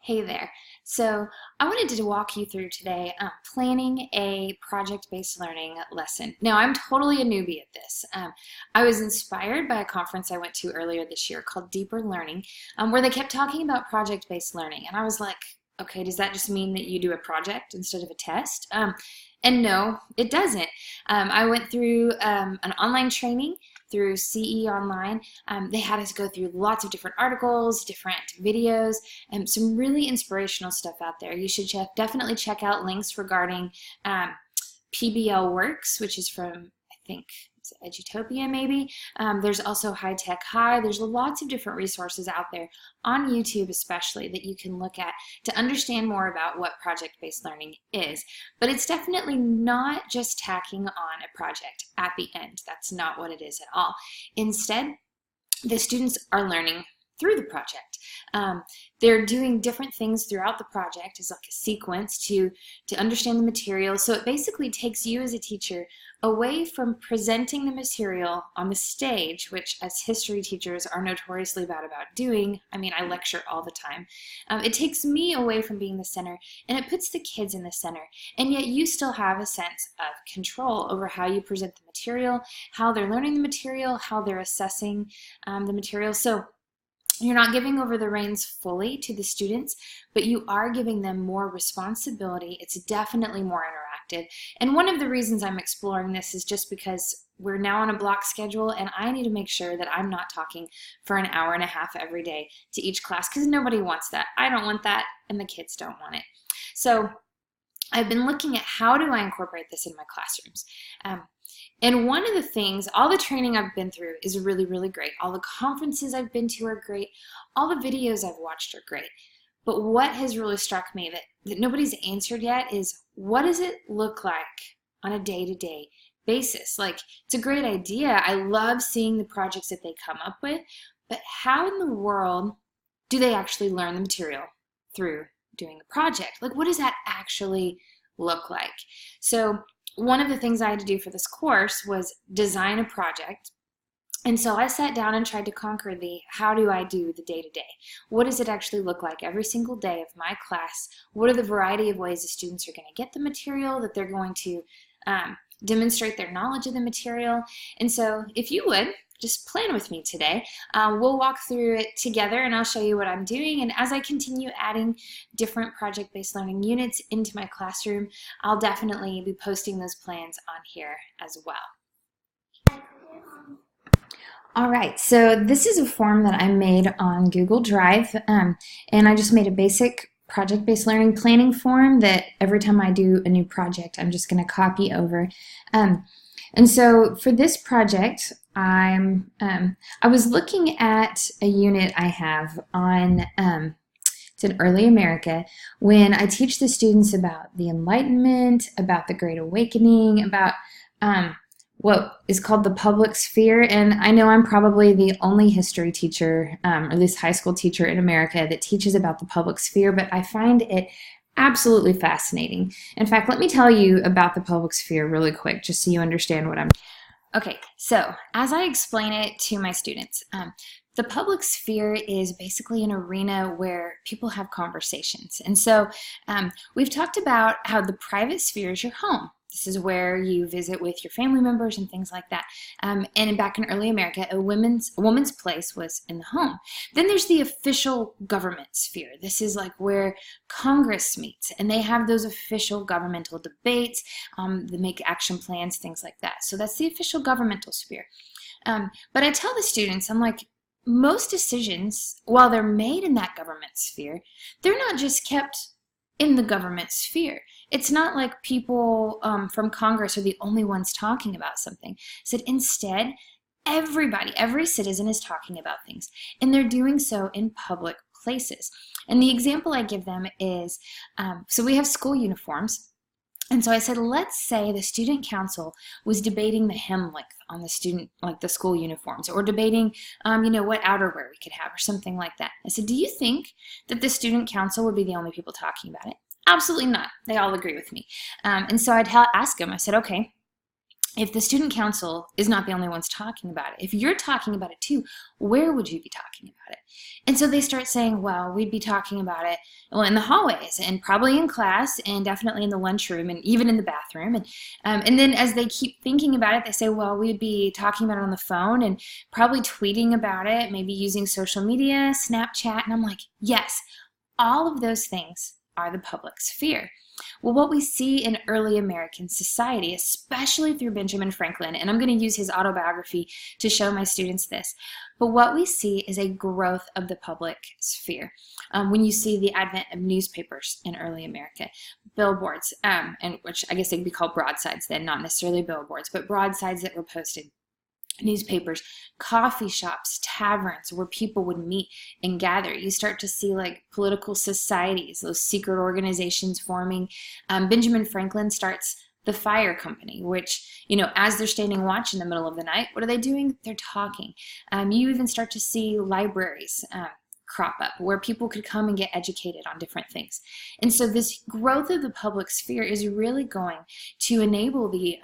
Hey there. So I wanted to walk you through today planning a project-based learning lesson. Now, I'm totally a newbie at this. I was inspired by a conference I went to earlier this year called Deeper Learning, where they kept talking about project-based learning. And I was like, okay, does that just mean that you do a project instead of a test? And no, it doesn't. I went through an online training through CE Online. They had us go through lots of different articles, different videos, and some really inspirational stuff out there. You should definitely check out links regarding PBL Works, which is from, I think, Edutopia maybe. There's also High Tech High. There's lots of different resources out there on YouTube especially that you can look at to understand more about what project-based learning is. But it's definitely not just tacking on a project at the end. That's not what it is at all. Instead, the students are learning through the project. They're doing different things throughout the project as like a sequence to understand the material. So it basically takes you as a teacher away from presenting the material on the stage, which as history teachers are notoriously bad about doing. I mean, I lecture all the time. It takes me away from being the center, and it puts the kids in the center. And yet you still have a sense of control over how you present the material, how they're learning the material, how they're assessing the material. So you're not giving over the reins fully to the students, but you are giving them more responsibility. It's definitely more interactive. And one of the reasons I'm exploring this is just because we're now on a block schedule and I need to make sure that I'm not talking for an hour and a half every day to each class because nobody wants that. I don't want that and the kids don't want it. So I've been looking at how do I incorporate this in my classrooms. And one of the things, all the training I've been through is really, really great. All the conferences I've been to are great. All the videos I've watched are great. But what has really struck me that nobody's answered yet is, what does it look like on a day-to-day basis? Like, it's a great idea. I love seeing the projects that they come up with, but how in the world do they actually learn the material through doing the project? Like, what does that actually look like? So one of the things I had to do for this course was design a project. And so I sat down and tried to conquer the how do I do the day-to-day? What does it actually look like every single day of my class? What are the variety of ways the students are going to get the material, that they're going to demonstrate their knowledge of the material? And so if you would, just plan with me today. We'll walk through it together and I'll show you what I'm doing. And as I continue adding different project-based learning units into my classroom, I'll definitely be posting those plans on here as well. All right, so this is a form that I made on Google Drive, and I just made a basic project-based learning planning form that every time I do a new project, I'm just going to copy over. And so for this project, I was looking at a unit I have on it's in Early America, when I teach the students about the Enlightenment, about the Great Awakening, about what is called the public sphere. And I know I'm probably the only history teacher, or at least high school teacher in America, that teaches about the public sphere, but I find it absolutely fascinating. In fact, let me tell you about the public sphere really quick, just so you understand what I'm doing. Okay, so as I explain it to my students, the public sphere is basically an arena where people have conversations. And so we've talked about how the private sphere is your home. This is where you visit with your family members and things like that. And back in early America, a woman's place was in the home. Then there's the official government sphere. This is like where Congress meets, and they have those official governmental debates. They make action plans, things like that. So that's the official governmental sphere. But I tell the students, I'm like, most decisions, while they're made in that government sphere, they're not just kept in the government sphere. It's not like people from Congress are the only ones talking about something. So instead, everybody, every citizen is talking about things, and they're doing so in public places. And the example I give them is, so we have school uniforms. And so I said, let's say the student council was debating the hem length on the school uniforms, or debating, what outerwear we could have, or something like that. I said, do you think that the student council would be the only people talking about it? Absolutely not. They all agree with me. And so I'd ask them, I said, okay, if the student council is not the only ones talking about it, if you're talking about it too, where would you be talking about it? And so they start saying, well, we'd be talking about it, well, in the hallways and probably in class and definitely in the lunchroom and even in the bathroom. And then as they keep thinking about it, they say, well, we'd be talking about it on the phone and probably tweeting about it, maybe using social media, Snapchat. And I'm like, yes, all of those things are the public sphere. Well, what we see in early American society, especially through Benjamin Franklin, and I'm going to use his autobiography to show my students this, but what we see is a growth of the public sphere. When you see the advent of newspapers in early America, billboards, and which I guess they'd be called broadsides then, not necessarily billboards, but broadsides that were posted, newspapers, coffee shops, taverns where people would meet and gather. You start to see like political societies, those secret organizations forming. Benjamin Franklin starts the fire company, which, as they're standing watch in the middle of the night, what are they doing? They're talking. You even start to see libraries crop up where people could come and get educated on different things. And so this growth of the public sphere is really going to enable the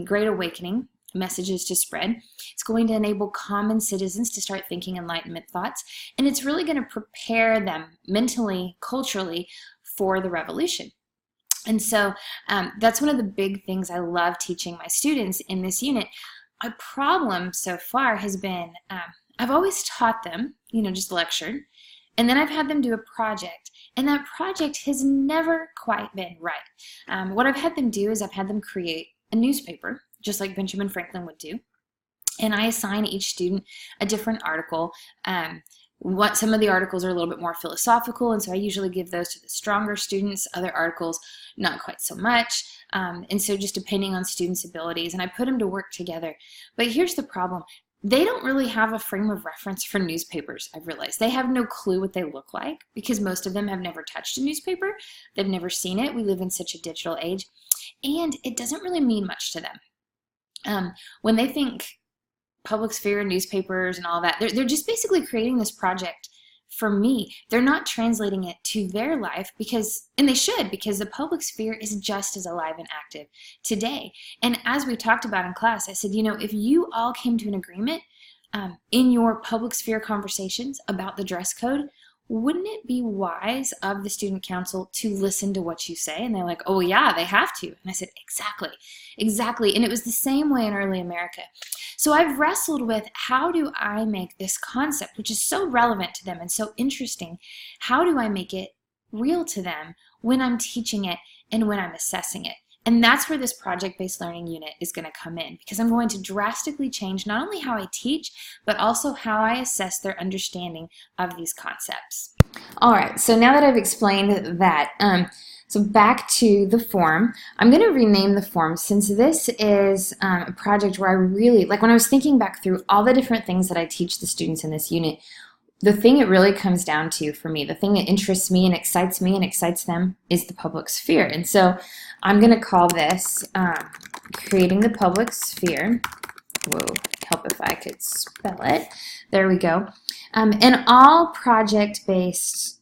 Great Awakening messages to spread. It's going to enable common citizens to start thinking Enlightenment thoughts, and it's really going to prepare them mentally, culturally for the revolution. And so that's one of the big things I love teaching my students in this unit. My problem so far has been I've always taught them, just lectured, and then I've had them do a project, and that project has never quite been right. What I've had them do is I've had them create a newspaper, just like Benjamin Franklin would do. And I assign each student a different article. Some of the articles are a little bit more philosophical, and so I usually give those to the stronger students. Other articles, not quite so much. And so just depending on students' abilities, and I put them to work together. But here's the problem. They don't really have a frame of reference for newspapers, I've realized. They have no clue what they look like because most of them have never touched a newspaper. They've never seen it. We live in such a digital age. And it doesn't really mean much to them. When they think public sphere, newspapers, and all that, they're just basically creating this project for me. They're not translating it to their life and they should, because the public sphere is just as alive and active today. And as we talked about in class, I said, if you all came to an agreement in your public sphere conversations about the dress code, wouldn't it be wise of the student council to listen to what you say? And they're like, oh yeah, they have to. And I said, exactly. And it was the same way in early America. So I've wrestled with, how do I make this concept, which is so relevant to them and so interesting, how do I make it real to them when I'm teaching it and when I'm assessing it? And that's where this project-based learning unit is going to come in, because I'm going to drastically change not only how I teach, but also how I assess their understanding of these concepts. All right, so now that I've explained that, so back to the form, I'm going to rename the form, since this is a project where I really, like when I was thinking back through all the different things that I teach the students in this unit, the thing it really comes down to for me, the thing that interests me and excites them, is the public sphere. And so I'm going to call this Creating the Public Sphere. Whoa, help if I could spell it. There we go. And all project-based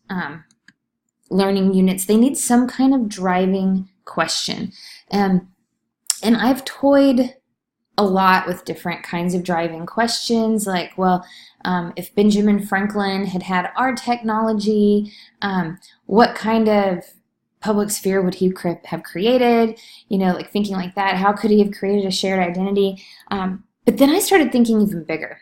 learning units, they need some kind of driving question. And I've toyed a lot with different kinds of driving questions, like, well, if Benjamin Franklin had had our technology, what kind of public sphere would he have created? Like thinking like that. How could he have created a shared identity? But then I started thinking even bigger.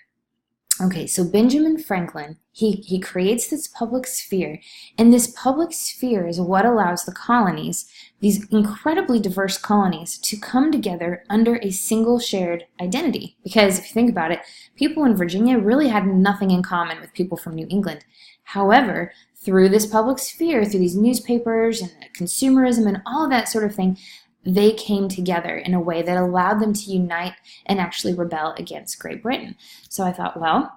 Okay, so Benjamin Franklin, he creates this public sphere, and this public sphere is what allows the colonies, these incredibly diverse colonies, to come together under a single shared identity. Because if you think about it, people in Virginia really had nothing in common with people from New England. However, through this public sphere, through these newspapers and consumerism and all of that sort of thing, they came together in a way that allowed them to unite and actually rebel against Great Britain. So I thought, well,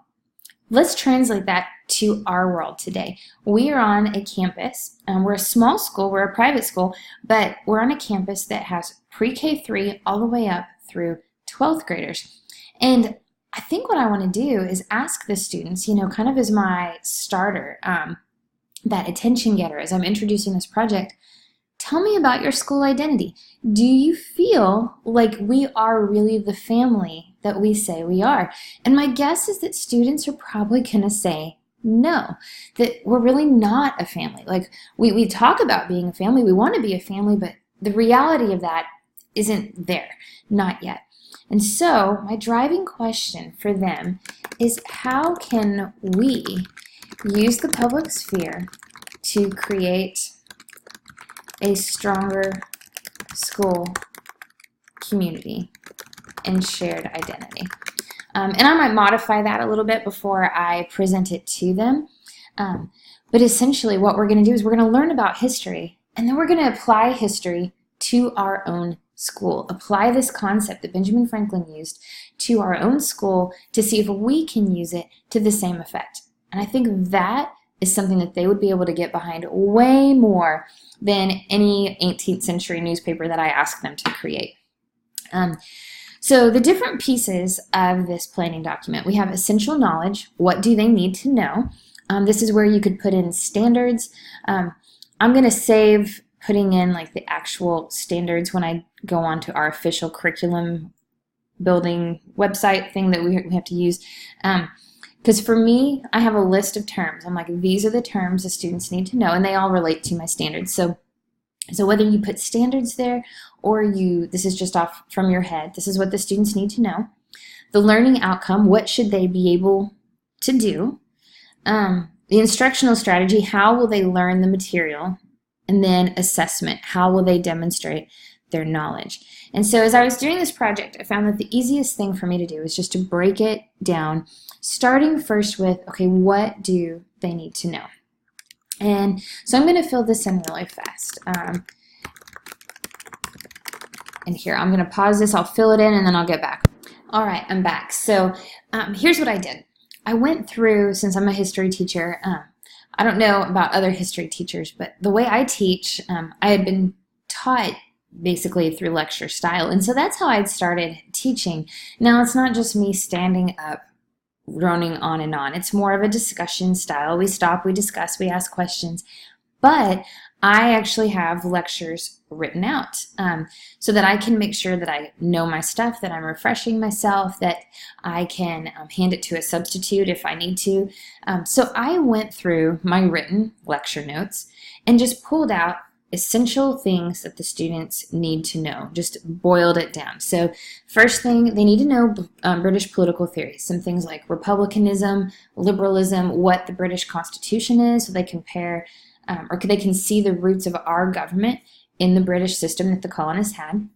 let's translate that to our world today. We are on a campus. We're a small school. We're a private school, but we're on a campus that has pre-K3 all the way up through 12th graders. And I think what I want to do is ask the students, kind of as my starter, that attention getter, as I'm introducing this project, tell me about your school identity. Do you feel like we are really the family that we say we are? And my guess is that students are probably going to say no, that we're really not a family. Like we talk about being a family, we want to be a family, but the reality of that isn't there, not yet. And so my driving question for them is, how can we use the public sphere to create a stronger school community and shared identity? And I might modify that a little bit before I present it to them. But essentially what we're going to do is we're going to learn about history, and then we're going to apply history to our own school. Apply this concept that Benjamin Franklin used to our own school to see if we can use it to the same effect. And I think that is something that they would be able to get behind way more than any 18th century newspaper that I asked them to create. So the different pieces of this planning document, we have essential knowledge. What do they need to know? This is where you could put in standards. I'm going to save putting in like the actual standards when I go on to our official curriculum building website thing that we have to use. Because for me, I have a list of terms. I'm like, these are the terms the students need to know, and they all relate to my standards. So whether you put standards there or this is just off from your head, this is what the students need to know. The learning outcome, what should they be able to do? The instructional strategy, how will they learn the material? And then assessment, how will they demonstrate their knowledge? And so as I was doing this project, I found that the easiest thing for me to do is just to break it down, starting first with, okay, what do they need to know? And so I'm going to fill this in really fast. And here, I'm going to pause this, I'll fill it in, and then I'll get back. All right, I'm back. So here's what I did. I went through, since I'm a history teacher, I don't know about other history teachers, but the way I teach, I had been taught basically through lecture style. And so that's how I'd started teaching. Now, it's not just me standing up, droning on and on. It's more of a discussion style. We stop, we discuss, we ask questions. But I actually have lectures written out so that I can make sure that I know my stuff, that I'm refreshing myself, that I can hand it to a substitute if I need to. So I went through my written lecture notes and just pulled out essential things that the students need to know, just boiled it down. So first thing, they need to know British political theory, some things like republicanism, liberalism, what the British Constitution is, so they compare or they can see the roots of our government in the British system that the colonists had.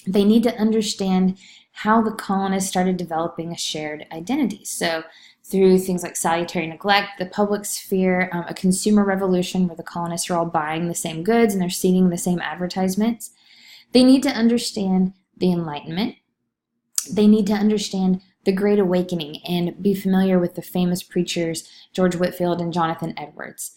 They need to understand how the colonists started developing a shared identity. So through things like salutary neglect, the public sphere, a consumer revolution where the colonists are all buying the same goods and they're seeing the same advertisements. They need to understand the Enlightenment. They need to understand the Great Awakening and be familiar with the famous preachers George Whitefield and Jonathan Edwards.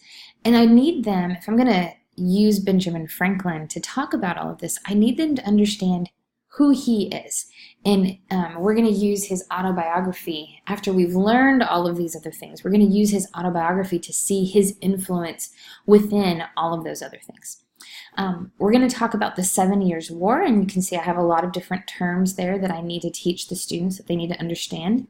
And I need them, if I'm going to use Benjamin Franklin to talk about all of this, I need them to understand who he is. And we're going to use his autobiography after we've learned all of these other things. We're going to use his autobiography to see his influence within all of those other things. We're going to talk about the 7 Years' War, and you can see I have a lot of different terms there that I need to teach the students that they need to understand.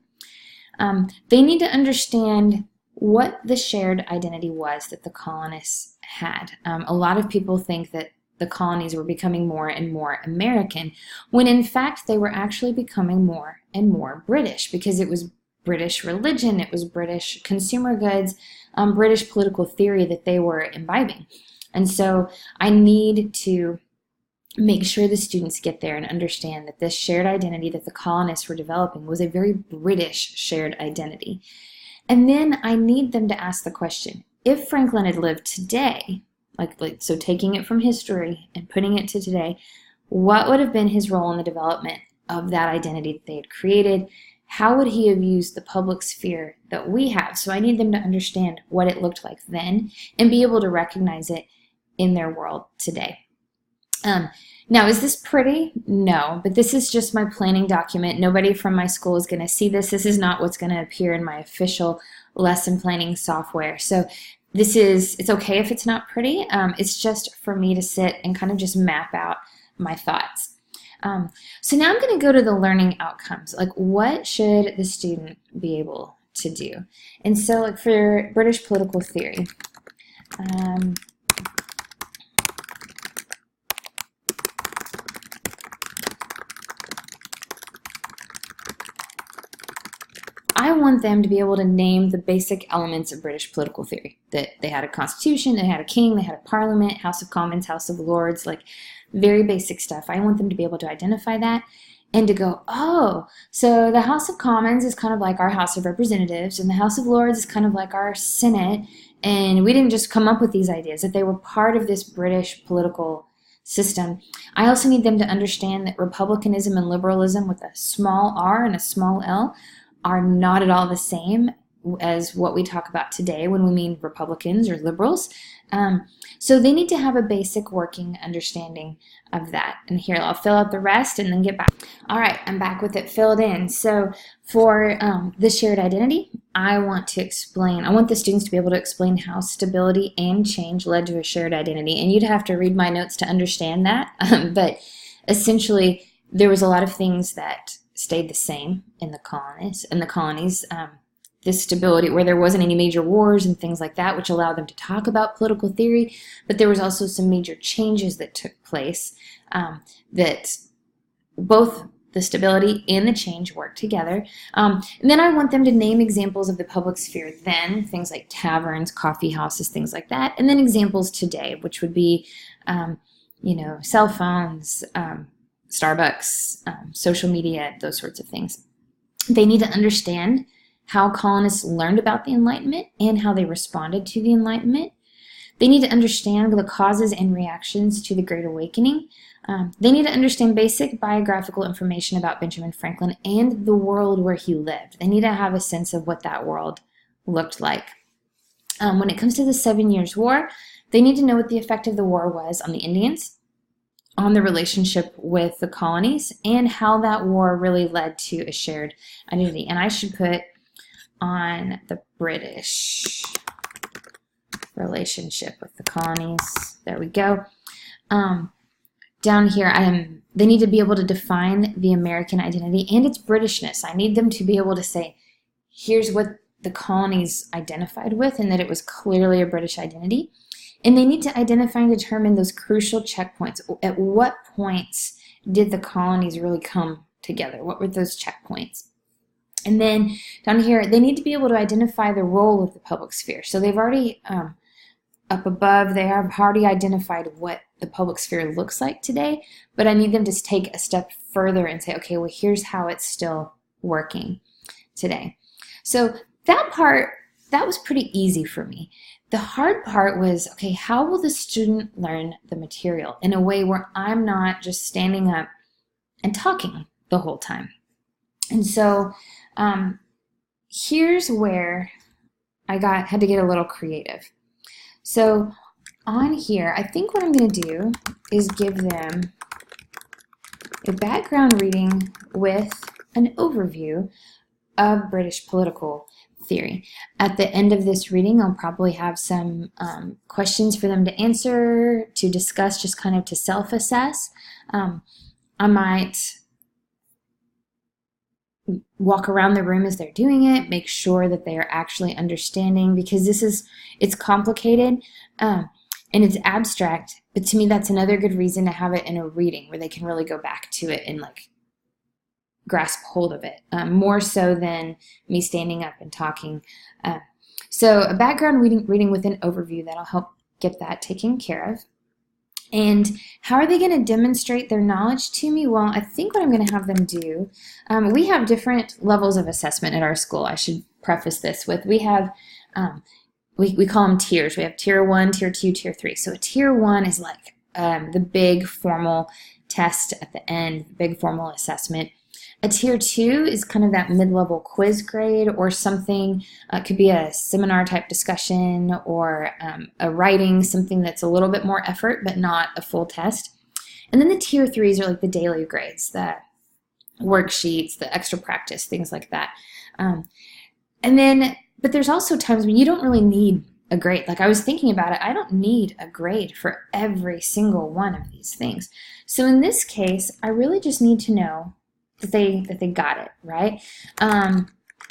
They need to understand what the shared identity was that the colonists had. A lot of people think that the colonies were becoming more and more American, when in fact they were actually becoming more and more British, because it was British religion, it was British consumer goods, British political theory that they were imbibing. And so I need to make sure the students get there and understand that this shared identity that the colonists were developing was a very British shared identity. And then I need them to ask the question, if Franklin had lived today, so taking it from history and putting it to today, what would have been his role in the development of that identity that they had created? How would he have used the public sphere that we have? So I need them to understand what it looked like then and be able to recognize it in their world today. Now, is this pretty? No, but this is just my planning document. Nobody from my school is going to see this. This is not what's going to appear in my official lesson planning software. So it's okay if it's not pretty. It's just for me to sit and kind of just map out my thoughts. So now I'm going to go to the learning outcomes. Like, what should the student be able to do? And so, like, for British political theory, I want them to be able to name the basic elements of British political theory. That they had a constitution, they had a king, they had a parliament, House of Commons, House of Lords, like very basic stuff. I want them to be able to identify that and to go, oh, so the House of Commons is kind of like our House of Representatives, and the House of Lords is kind of like our Senate, and we didn't just come up with these ideas, that they were part of this British political system. I also need them to understand that republicanism and liberalism with a small r and a small l are not at all the same as what we talk about today when we mean Republicans or liberals. So they need to have a basic working understanding of that. And here, I'll fill out the rest and then get back. All right, I'm back with it filled in. So for the shared identity, I want the students to be able to explain how stability and change led to a shared identity. And you'd have to read my notes to understand that. But essentially, there was a lot of things that stayed the same in the colonies. This stability where there wasn't any major wars and things like that, which allowed them to talk about political theory, but there was also some major changes that took place that both the stability and the change worked together. And then I want them to name examples of the public sphere then, things like taverns, coffee houses, things like that, and then examples today, which would be, cell phones, Starbucks, social media, those sorts of things. They need to understand how colonists learned about the Enlightenment and how they responded to the Enlightenment. They need to understand the causes and reactions to the Great Awakening. They need to understand basic biographical information about Benjamin Franklin and the world where he lived. They need to have a sense of what that world looked like. When it comes to the 7 Years' War, they need to know what the effect of the war was on the Indians, on the relationship with the colonies, and how that war really led to a shared identity. And I should put on the British relationship with the colonies. There we go. Down here, they need to be able to define the American identity and its Britishness. I need them to be able to say, here's what the colonies identified with, and that it was clearly a British identity. And they need to identify and determine those crucial checkpoints. At what points did the colonies really come together? What were those checkpoints? And then down here, they need to be able to identify the role of the public sphere. So they've already, up above, they have already identified what the public sphere looks like today, but I need them to take a step further and say, okay, well, here's how it's still working today. So that part, that was pretty easy for me. The hard part was, okay, how will the student learn the material in a way where I'm not just standing up and talking the whole time? And so here's where I had to get a little creative. So on here, I think what I'm going to do is give them a background reading with an overview of British political theory. At the end of this reading, I'll probably have some questions for them to answer, to discuss, just kind of to self-assess. I might walk around the room as they're doing it, make sure that they are actually understanding, because it's complicated and it's abstract, but to me that's another good reason to have it in a reading where they can really go back to it and like grasp hold of it, more so than me standing up and talking. So a background reading with an overview, that'll help get that taken care of. And how are they going to demonstrate their knowledge to me? Well, I think what I'm going to have them do, we have different levels of assessment at our school. I should preface this with, we have, we call them tiers. We have tier 1, tier 2, tier 3. So a tier 1 is like the big formal test at the end, big formal assessment. A tier 2 is kind of that mid-level quiz grade or something. It could be a seminar type discussion or a writing, something that's a little bit more effort but not a full test. And then the tier 3s are like the daily grades, the worksheets, the extra practice, things like that. But there's also times when you don't really need a grade. Like I was thinking about it, I don't need a grade for every single one of these things. So in this case, I really just need to know that they got it, right?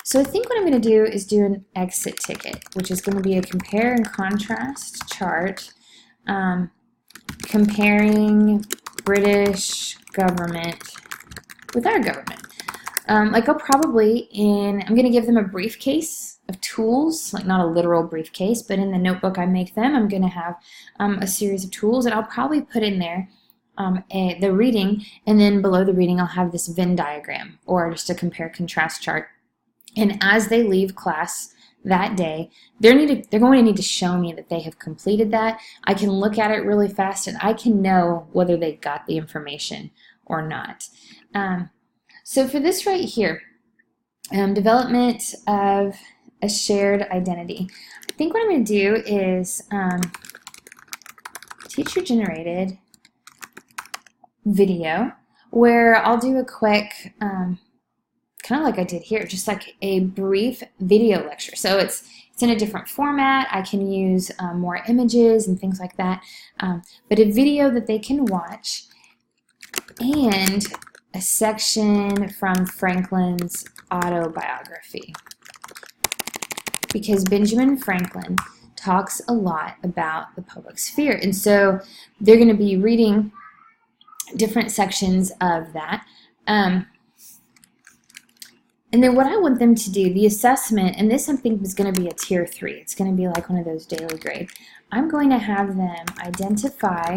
So I think what I'm going to do is do an exit ticket, which is going to be a compare and contrast chart comparing British government with our government. Like I'm going to give them a briefcase of tools, like not a literal briefcase, but in the notebook I make them, I'm going to have a series of tools, and I'll probably put in there the reading, and then below the reading I'll have this Venn diagram, or just a compare-contrast chart. And as they leave class that day, they're going to need to show me that they have completed that. I can look at it really fast, and I can know whether they got the information or not. So for this right here, development of a shared identity, I think what I'm going to do is teacher-generated video, where I'll do a quick kind of like I did here, just like a brief video lecture. So it's in a different format. I can use more images and things like that, but a video that they can watch, and a section from Franklin's autobiography, because Benjamin Franklin talks a lot about the public sphere, and so they're going to be reading different sections of that. And then what I want them to do, the assessment, and this I think is going to be a tier 3. It's going to be like one of those daily grade. I'm going to have them identify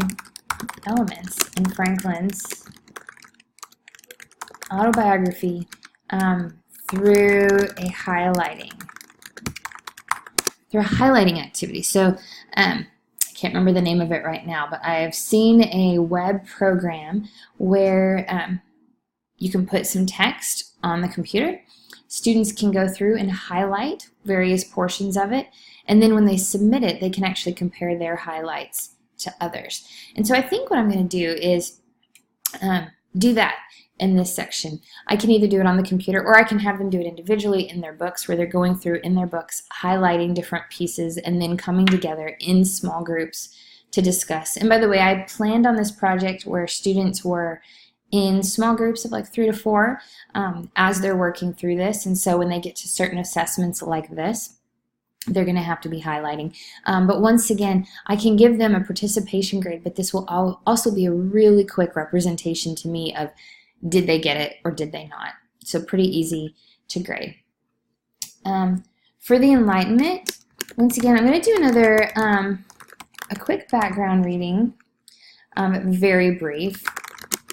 elements in Franklin's autobiography through a highlighting activity. So I can't remember the name of it right now, but I have seen a web program where you can put some text on the computer. Students can go through and highlight various portions of it, and then when they submit it, they can actually compare their highlights to others. And so I think what I'm going to do is do that in this section. I can either do it on the computer, or I can have them do it individually in their books, where they're going through in their books, highlighting different pieces, and then coming together in small groups to discuss. And by the way, I planned on this project where students were in small groups of like 3 to 4 as they're working through this, and so when they get to certain assessments like this, they're going to have to be highlighting. But once again, I can give them a participation grade, but this will also be a really quick representation to me of did they get it or did they not. So pretty easy to grade. For the enlightenment, once again, I'm going to do another a quick background reading, very brief,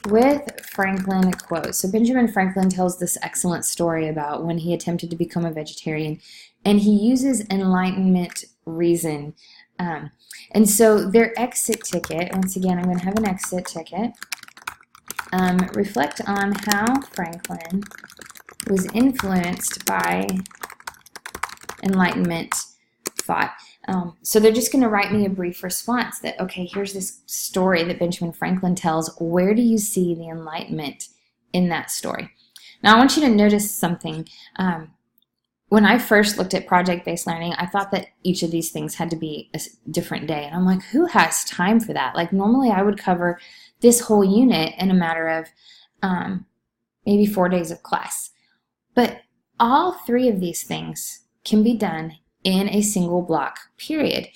with Franklin quotes. So Benjamin Franklin tells this excellent story about when he attempted to become a vegetarian, and he uses Enlightenment reason. And so their exit ticket, once again, I'm going to have an exit ticket, reflect on how Franklin was influenced by Enlightenment thought. So they're just going to write me a brief response that, okay, here's this story that Benjamin Franklin tells. Where do you see the Enlightenment in that story? Now, I want you to notice something. When I first looked at project-based learning, I thought that each of these things had to be a different day. And I'm like, who has time for that? Like, normally I would cover this whole unit in a matter of maybe 4 days of class. But all 3 of these things can be done in a single block period,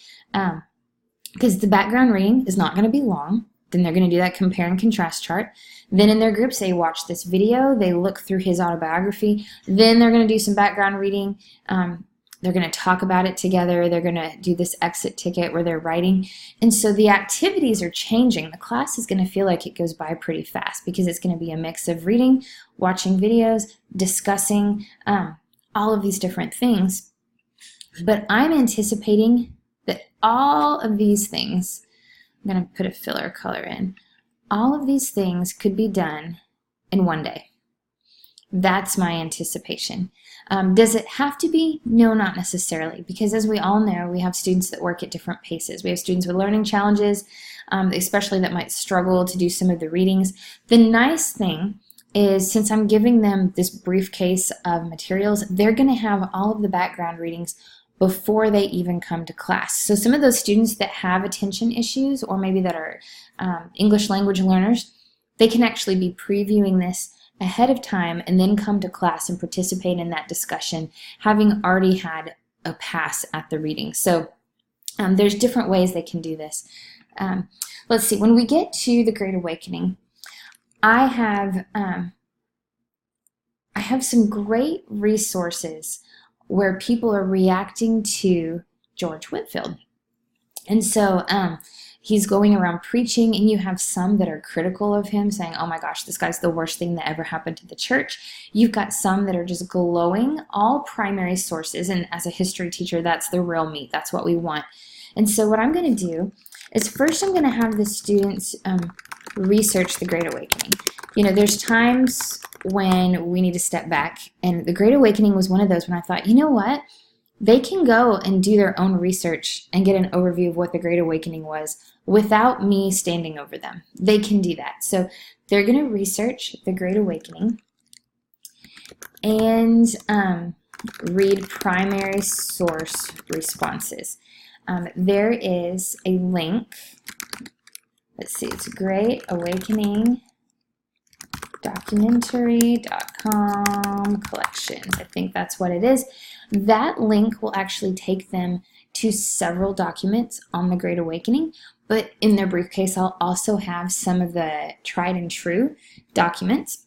because the background reading is not going to be long. Then they're going to do that compare and contrast chart. Then in their groups, they watch this video, they look through his autobiography, then they're going to do some background reading, they're going to talk about it together, they're going to do this exit ticket where they're writing. And so the activities are changing. The class is going to feel like it goes by pretty fast, because it's going to be a mix of reading, watching videos, discussing all of these different things. But I'm anticipating that all of these things, I'm going to put a filler color in, all of these things could be done in 1 day. That's my anticipation. Does it have to be? No, not necessarily, because as we all know, we have students that work at different paces. We have students with learning challenges, especially that might struggle to do some of the readings. The nice thing is, since I'm giving them this briefcase of materials, they're going to have all of the background readings before they even come to class. So some of those students that have attention issues, or maybe that are English language learners, they can actually be previewing this ahead of time and then come to class and participate in that discussion, having already had a pass at the reading. So there's different ways they can do this. Let's see, when we get to the Great Awakening, I have some great resources where people are reacting to George Whitefield. And so he's going around preaching, and you have some that are critical of him, saying, oh my gosh, this guy's the worst thing that ever happened to the church. You've got some that are just glowing, all primary sources, and as a history teacher, that's the real meat. That's what we want. And so what I'm going to do is first I'm going to have the students research the Great Awakening. You know, there's times when we need to step back, and the Great Awakening was one of those when I thought, you know what? They can go and do their own research and get an overview of what the Great Awakening was without me standing over them. They can do that. So they're going to research the Great Awakening and read primary source responses. There is a link. Let's see, it's Great Awakening documentary.com collections. I think that's what it is. That link will actually take them to several documents on the Great Awakening, but in their briefcase I'll also have some of the tried and true documents.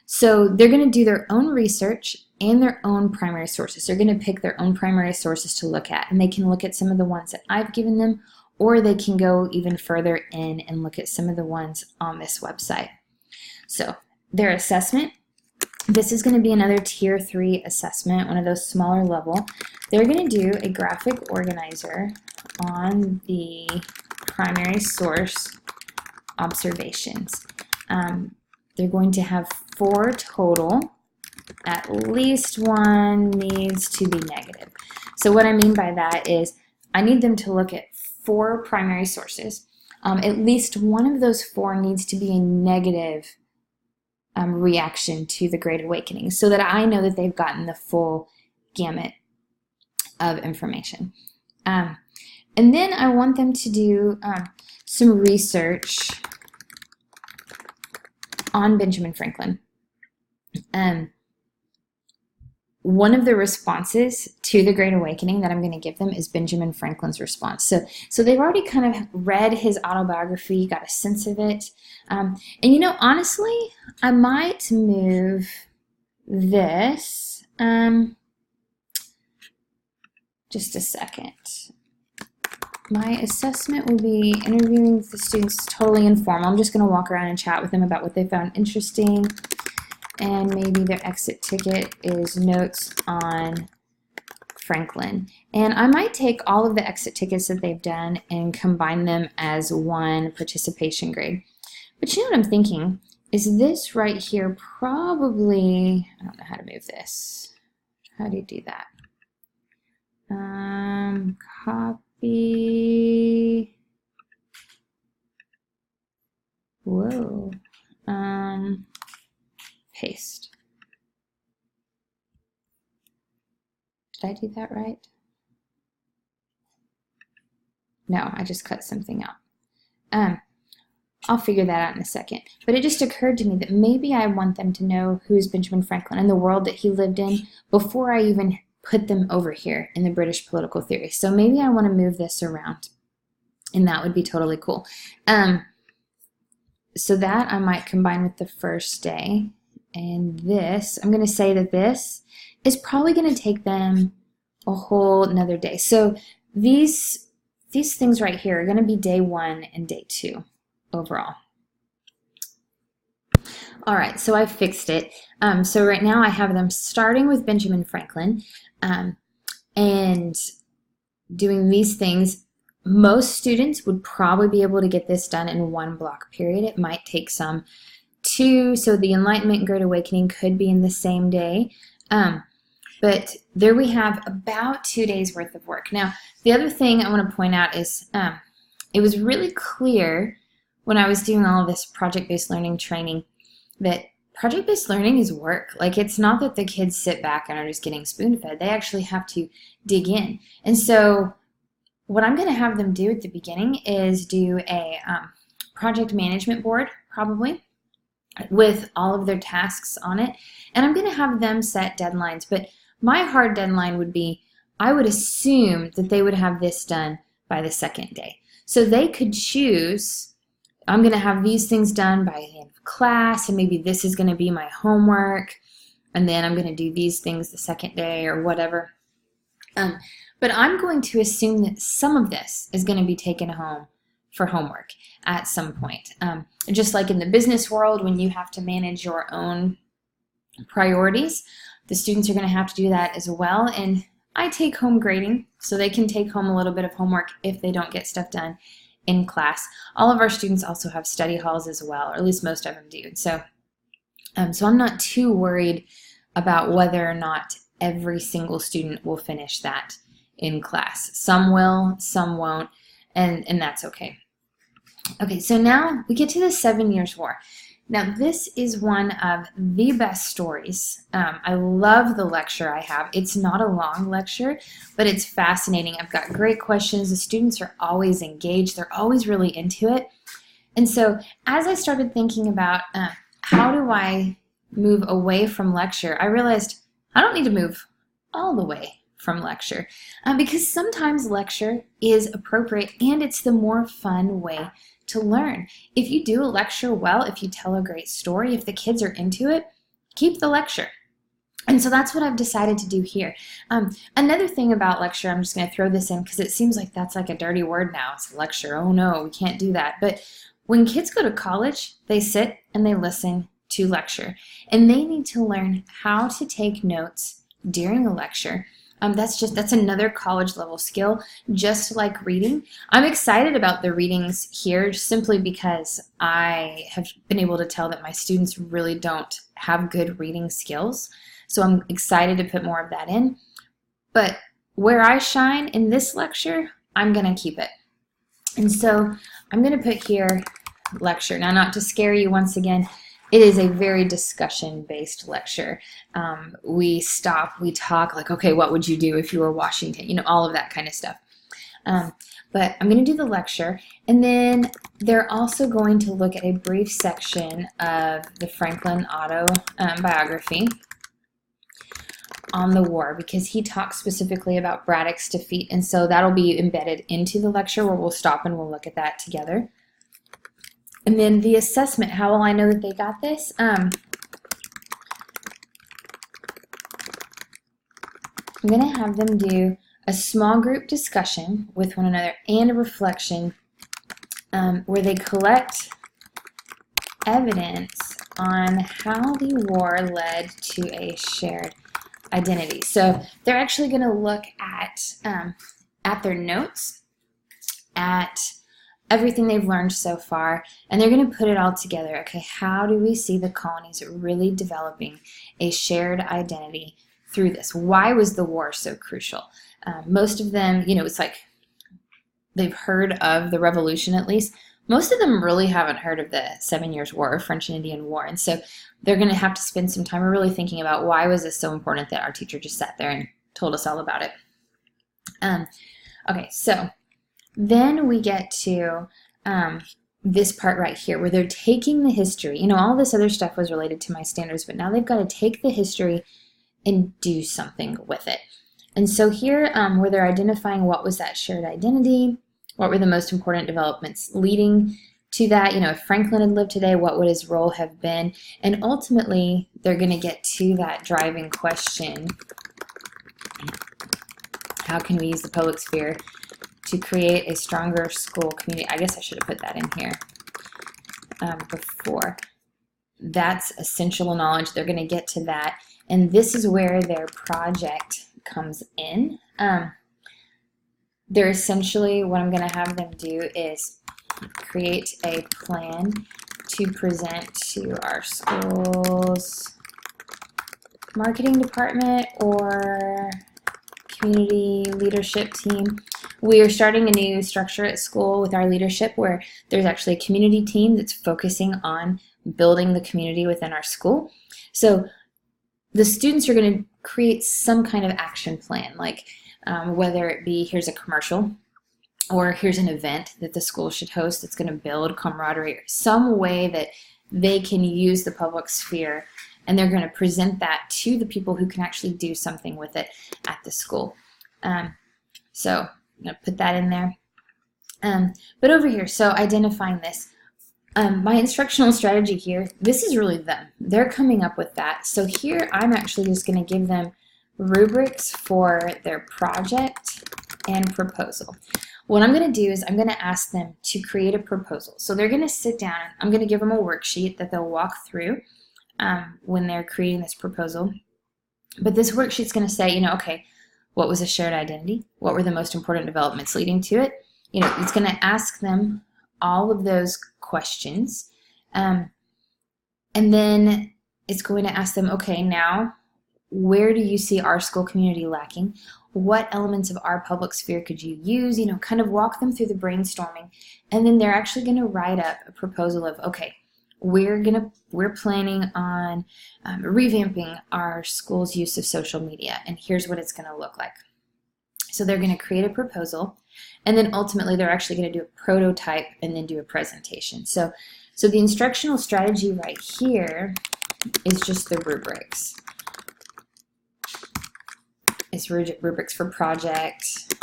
So they're going to do their own research and their own primary sources. They're going to pick their own primary sources to look at, and they can look at some of the ones that I've given them, or they can go even further in and look at some of the ones on this website. So their assessment, this is going to be another tier 3 assessment, one of those smaller level. They're going to do a graphic organizer on the primary source observations. They're going to have 4 total. At least one needs to be negative. So what I mean by that is I need them to look at 4 primary sources. At least one of those 4 needs to be a negative reaction to the Great Awakening, so that I know that they've gotten the full gamut of information. And then I want them to do some research on Benjamin Franklin. One of the responses to the Great Awakening that I'm going to give them is Benjamin Franklin's response. So they've already kind of read his autobiography, got a sense of it. And you know, honestly, I might move this. Just a second. My assessment will be interviewing with the students, totally informal. I'm just going to walk around and chat with them about what they found interesting. And maybe their exit ticket is notes on Franklin. And I might take all of the exit tickets that they've done and combine them as one participation grade. But you know what I'm thinking is this right here probably, I don't know how to move this. How do you do that? Copy. Whoa. Paste. Did I do that right? No, I just cut something out. I'll figure that out in a second. But it just occurred to me that maybe I want them to know who's Benjamin Franklin and the world that he lived in before I even put them over here in the British political theory. So maybe I want to move this around, and that would be totally cool. So that I might combine with the first day. And this, I'm going to say that this is probably going to take them a whole another day. So these things right here are going to be day 1 and day 2 overall. All right, so I fixed it. So right now I have them starting with Benjamin Franklin and doing these things. Most students would probably be able to get this done in 1 block period. It might take some 2, so the Enlightenment and Great Awakening could be in the same day. But there we have about 2 days worth of work. Now, the other thing I want to point out is it was really clear when I was doing all of this project-based learning training that project-based learning is work. Like, it's not that the kids sit back and are just getting spoon-fed. They actually have to dig in. And so what I'm going to have them do at the beginning is do a project management board, probably, with all of their tasks on it. And I'm going to have them set deadlines. But my hard deadline would be, I would assume that they would have this done by the second day. So they could choose, I'm going to have these things done by the end of class, and maybe this is going to be my homework, and then I'm going to do these things the second day or whatever. But I'm going to assume that some of this is going to be taken home for homework at some point. Just like in the business world, when you have to manage your own priorities, the students are going to have to do that as well. And I take home grading, so they can take home a little bit of homework if they don't get stuff done in class. All of our students also have study halls as well, or at least most of them do. So I'm not too worried about whether or not every single student will finish that in class. Some will, some won't, and that's okay. Okay, so now we get to the 7 Years' War. Now, this is one of the best stories. I love the lecture I have. It's not a long lecture, but it's fascinating. I've got great questions. The students are always engaged. They're always really into it. And so as I started thinking about how do I move away from lecture, I realized I don't need to move all the way from lecture because sometimes lecture is appropriate and it's the more fun way to learn. If you do a lecture well, if you tell a great story, if the kids are into it, keep the lecture. And so that's what I've decided to do here. Another thing about lecture, I'm just going to throw this in because it seems like that's like a dirty word now. It's a lecture. Oh no, we can't do that. But when kids go to college, they sit and they listen to lecture. And they need to learn how to take notes during a lecture. That's another college level skill, just like reading. I'm excited about the readings here simply because I have been able to tell that my students really don't have good reading skills. So I'm excited to put more of that in. But where I shine in this lecture, I'm going to keep it. And so I'm going to put here lecture. Now, not to scare you once again, it is a very discussion-based lecture. We stop, we talk, like, okay, what would you do if you were Washington? You know, all of that kind of stuff. But I'm going to do the lecture, and then they're also going to look at a brief section of the Franklin Otto biography on the war, because he talks specifically about Braddock's defeat, and so that'll be embedded into the lecture where we'll stop and we'll look at that together. And then the assessment, how will I know that they got this? I'm going to have them do a small group discussion with one another and a reflection where they collect evidence on how the war led to a shared identity. So they're actually going to look at their notes, at everything they've learned so far, and they're going to put it all together. Okay, how do we see the colonies really developing a shared identity through this? Why was the war so crucial? Most of them, you know, it's like they've heard of the Revolution at least. Most of them really haven't heard of the 7 Years' War or French and Indian War, and so they're going to have to spend some time really thinking about why was this so important that our teacher just sat there and told us all about it. Okay, so then we get to this part right here where they're taking the history. You know, all this other stuff was related to my standards, but now they've got to take the history and do something with it. And so here where they're identifying what was that shared identity, what were the most important developments leading to that, you know, if Franklin had lived today, what would his role have been? And ultimately, they're going to get to that driving question, how can we use the public sphere to create a stronger school community? I guess I should have put that in here before. That's essential knowledge. They're going to get to that. And this is where their project comes in. They're essentially, what I'm going to have them do is create a plan to present to our school's marketing department or community leadership team. We are starting a new structure at school with our leadership where there's actually a community team that's focusing on building the community within our school. So the students are going to create some kind of action plan, like whether it be here's a commercial, or here's an event that the school should host that's going to build camaraderie, some way that they can use the public sphere, and they're going to present that to the people who can actually do something with it at the school. So I'm going to put that in there. But over here, so identifying this, my instructional strategy here, this is really them. They're coming up with that. So here I'm actually just going to give them rubrics for their project and proposal. What I'm going to do is I'm going to ask them to create a proposal. So they're going to sit down. I'm going to give them a worksheet that they'll walk through when they're creating this proposal. But this worksheet's going to say, you know, okay, what was a shared identity? What were the most important developments leading to it? You know, it's going to ask them all of those questions. And then it's going to ask them, okay, now where do you see our school community lacking? What elements of our public sphere could you use? You know, kind of walk them through the brainstorming. And then they're actually going to write up a proposal of, okay, we're planning on revamping our school's use of social media, and here's what it's going to look like. So they're going to create a proposal, and then ultimately they're actually going to do a prototype and then do a presentation. So the instructional strategy right here is just the rubrics. It's rubrics for project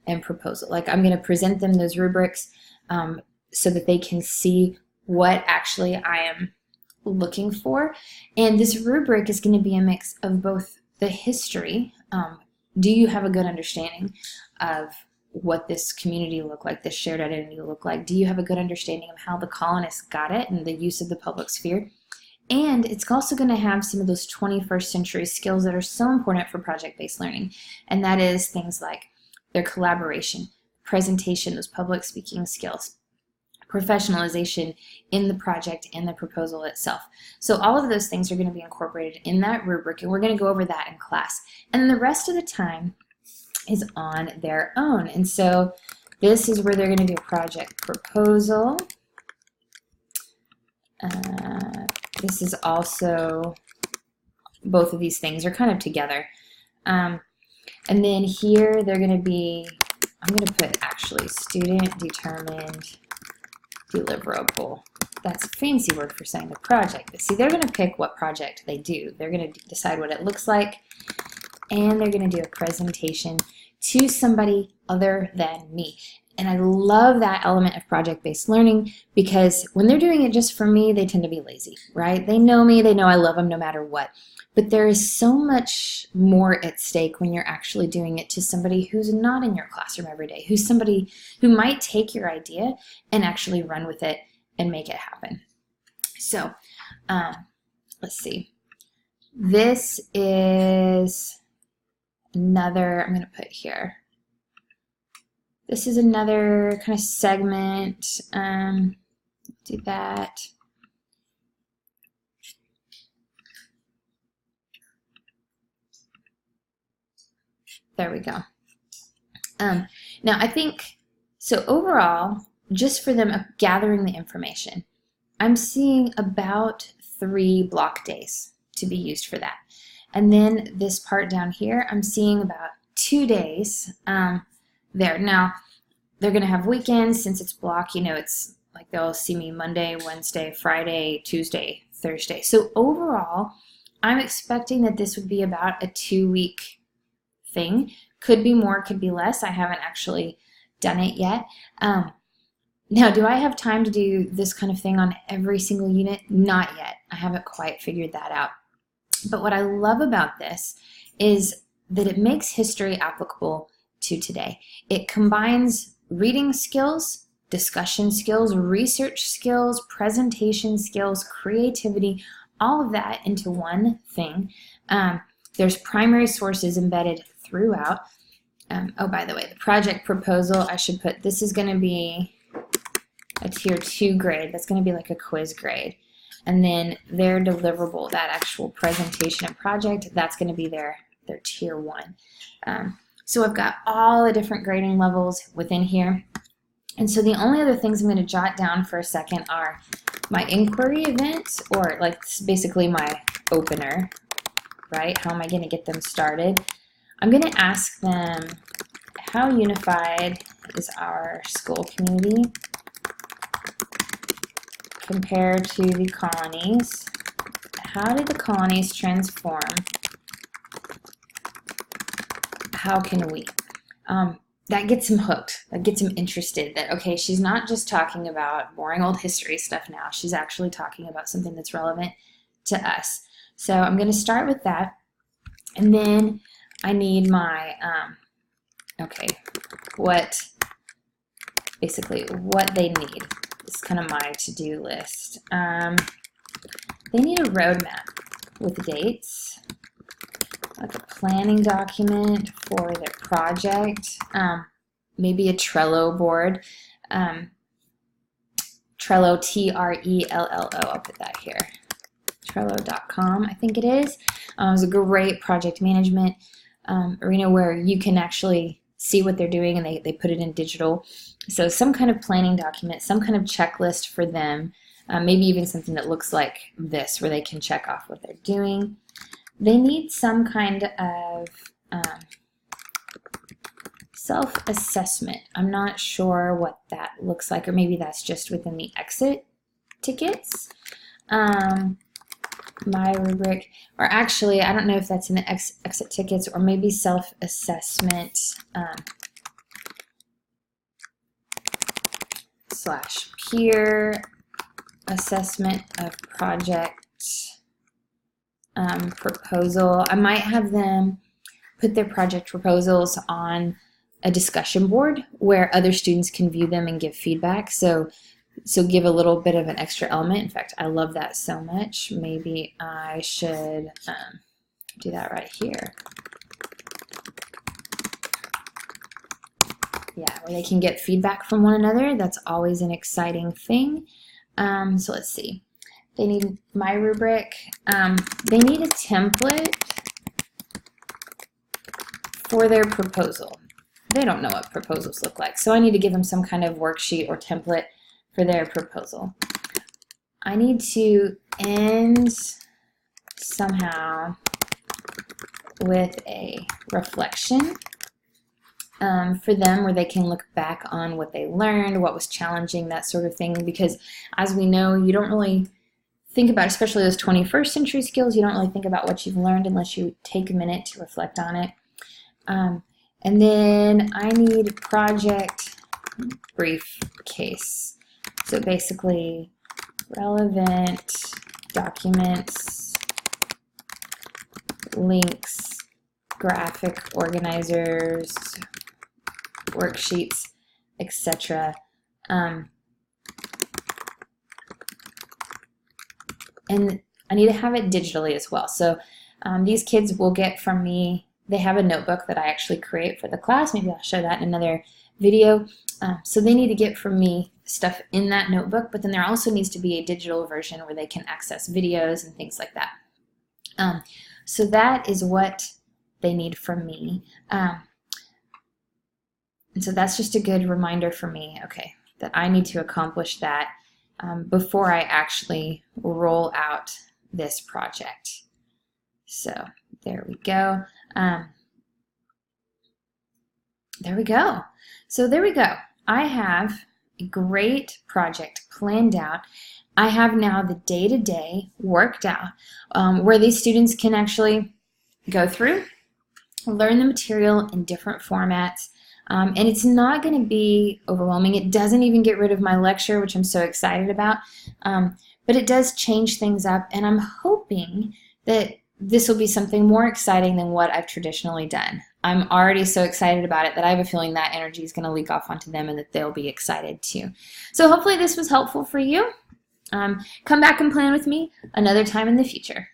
and proposal. Like, I'm going to present them those rubrics so that they can see what actually I am looking for. And this rubric is going to be a mix of both the history. Do you have a good understanding of what this community looked like, this shared identity looked like? Do you have a good understanding of how the colonists got it and the use of the public sphere? And it's also going to have some of those 21st century skills that are so important for project-based learning. And that is things like their collaboration, presentation, those public speaking skills, professionalization in the project and the proposal itself. So all of those things are going to be incorporated in that rubric, and we're going to go over that in class. And then the rest of the time is on their own. And so this is where they're going to do a project proposal. This is also, both of these things are kind of together. And then here they're going to be, I'm going to put actually student determined deliverable. That's a fancy word for saying the project. But see, they're going to pick what project they do. They're going to decide what it looks like, and they're going to do a presentation to somebody other than me. And I love that element of project-based learning, because when they're doing it just for me, they tend to be lazy, right? They know me, they know I love them no matter what. But there is so much more at stake when you're actually doing it to somebody who's not in your classroom every day, who's somebody who might take your idea and actually run with it and make it happen. So let's see. This is another, I'm going to put here. This is another kind of segment. Do that. There we go. Now I think, so overall, just for them gathering the information, I'm seeing about 3 block days to be used for that. And then this part down here, I'm seeing about 2 days there. Now, they're going to have weekends since it's block, you know, it's like they'll see me Monday, Wednesday, Friday, Tuesday, Thursday. So overall, I'm expecting that this would be about a 2-week thing. Could be more, could be less. I haven't actually done it yet. Now, do I have time to do this kind of thing on every single unit? Not yet. I haven't quite figured that out. But what I love about this is that it makes history applicable to today. It combines reading skills, discussion skills, research skills, presentation skills, creativity, all of that into one thing. There's primary sources embedded throughout. Oh, by the way, the project proposal, I should put, this is going to be a tier 2 grade. That's going to be like a quiz grade. And then their deliverable, that actual presentation and project, that's going to be their tier 1. So I've got all the different grading levels within here. And so the only other things I'm going to jot down for a second are my inquiry event, or like basically my opener, right? How am I going to get them started? I'm going to ask them, how unified is our school community compared to the colonies? How did the colonies transform? How can we? That gets him hooked. That gets him interested that, okay, she's not just talking about boring old history stuff now. She's actually talking about something that's relevant to us. So I'm going to start with that. And then I need my, okay, basically what they need. It's kind of my to-do list. They need a roadmap with dates, like a planning document for their project, maybe a Trello board. Trello, T-R-E-L-L-O, I'll put that here. Trello.com, I think it is. It's a great project management arena where you can actually see what they're doing, and they put it in digital. So some kind of planning document, some kind of checklist for them, maybe even something that looks like this where they can check off what they're doing. They need some kind of self-assessment. I'm not sure what that looks like, or maybe that's just within the exit tickets. My rubric, or actually, I don't know if that's in the exit tickets, or maybe self-assessment slash peer assessment of project proposal. I might have them put their project proposals on a discussion board where other students can view them and give feedback. So give a little bit of an extra element. In fact, I love that so much. Maybe I should do that right here. Yeah, where they can get feedback from one another. That's always an exciting thing. So let's see. They need my rubric. They need a template for their proposal. They don't know what proposals look like, so I need to give them some kind of worksheet or template for their proposal. I need to end somehow with a reflection for them, where they can look back on what they learned, what was challenging, that sort of thing, because as we know, you don't really think about, especially those 21st century skills, you don't really think about what you've learned unless you take a minute to reflect on it. And then I need project briefcase. So basically, relevant documents, links, graphic organizers, worksheets, etc. And I need to have it digitally as well. So these kids will get from me, they have a notebook that I actually create for the class. Maybe I'll show that in another video. So they need to get from me stuff in that notebook, but then there also needs to be a digital version where they can access videos and things like that. So that is what they need from me. And so that's just a good reminder for me, okay, that I need to accomplish that before I actually roll out this project. So there we go. There we go. So there we go. I have a great project planned out. I have now the day-to-day worked out where these students can actually go through, learn the material in different formats, and it's not going to be overwhelming. It doesn't even get rid of my lecture, which I'm so excited about, but it does change things up, and I'm hoping that this will be something more exciting than what I've traditionally done. I'm already so excited about it that I have a feeling that energy is going to leak off onto them and that they'll be excited too. So hopefully this was helpful for you. Come back and plan with me another time in the future.